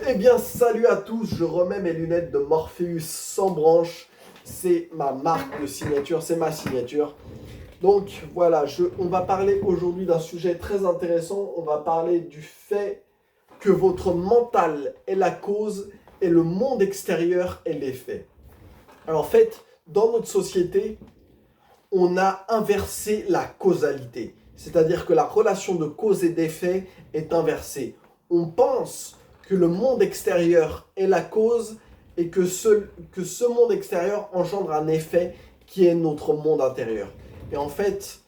Eh bien, salut à tous, je remets mes lunettes de Morpheus sans branche. C'est ma marque de signature, c'est ma signature. Donc voilà, on va parler aujourd'hui d'un sujet très intéressant. On va parler du fait que votre mental est la cause et le monde extérieur est l'effet. Alors en fait, dans notre société, on a inversé la causalité. C'est-à-dire que la relation de cause et d'effet est inversée. On pense que le monde extérieur est la cause et que ce monde extérieur engendre un effet qui est notre monde intérieur. Et en fait,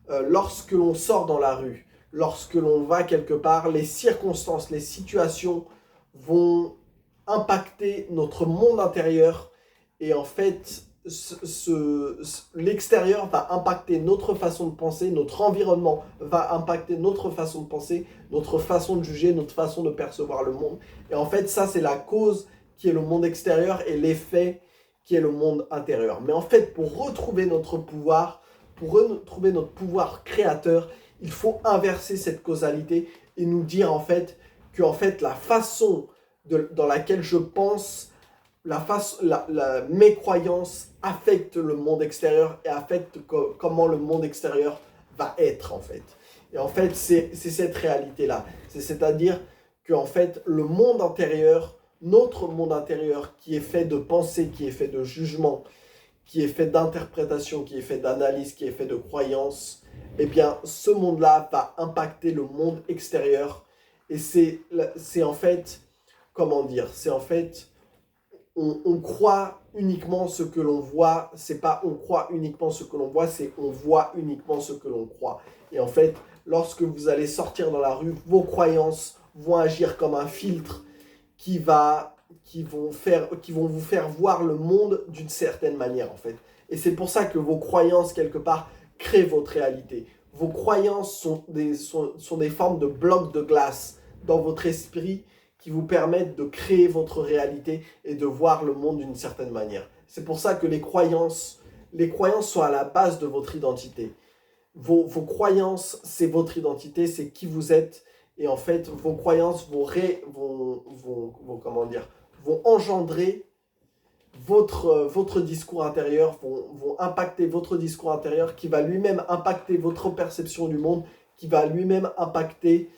lorsque l'on sort dans la rue, lorsque l'on va quelque part, les circonstances, les situations vont impacter notre monde intérieur et en fait, l'extérieur va impacter notre façon de penser, notre environnement va impacter notre façon de penser, notre façon de juger, notre façon de percevoir le monde. Et en fait, ça, c'est la cause qui est le monde extérieur et l'effet qui est le monde intérieur. Mais en fait, pour retrouver notre pouvoir créateur, il faut inverser cette causalité et nous dire en fait que en fait, la façon dans laquelle je pense, mes croyances affectent le monde extérieur et affectent comment le monde extérieur va être en fait. Et en fait, c'est cette réalité-là. C'est-à-dire que en fait, le monde intérieur, notre monde intérieur qui est fait de pensée, qui est fait de jugement, qui est fait d'interprétation, qui est fait d'analyse, qui est fait de croyances, eh bien, ce monde-là va impacter le monde extérieur. Et c'est en fait, comment dire, c'est en fait on croit uniquement ce que l'on voit. C'est pas on croit uniquement ce que l'on voit, c'est on voit uniquement ce que l'on croit. Et en fait, lorsque vous allez sortir dans la rue, vos croyances vont agir comme un filtre qui vont vous faire voir le monde d'une certaine manière en fait. Et c'est pour ça que vos croyances quelque part créent votre réalité. Vos croyances sont des formes de blocs de glace dans votre esprit qui vous permettent de créer votre réalité et de voir le monde d'une certaine manière. C'est pour ça que les croyances sont à la base de votre identité. Vos croyances, c'est votre identité, c'est qui vous êtes. Et en fait, vos croyances vont engendrer votre discours intérieur, vont impacter votre discours intérieur qui va lui-même impacter votre perception du monde, qui va lui-même impacter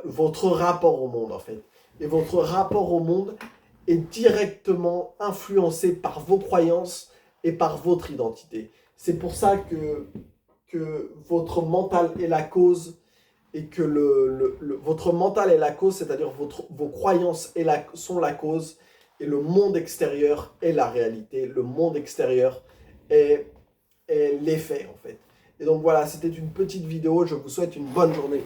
votre rapport au monde en fait. Et votre rapport au monde est directement influencé par vos croyances et par votre identité. C'est pour ça que votre mental est la cause et que votre mental est la cause, c'est-à-dire vos croyances sont la cause et le monde extérieur est la réalité. Le monde extérieur est l'effet en fait. Et donc voilà, c'était une petite vidéo. Je vous souhaite une bonne journée.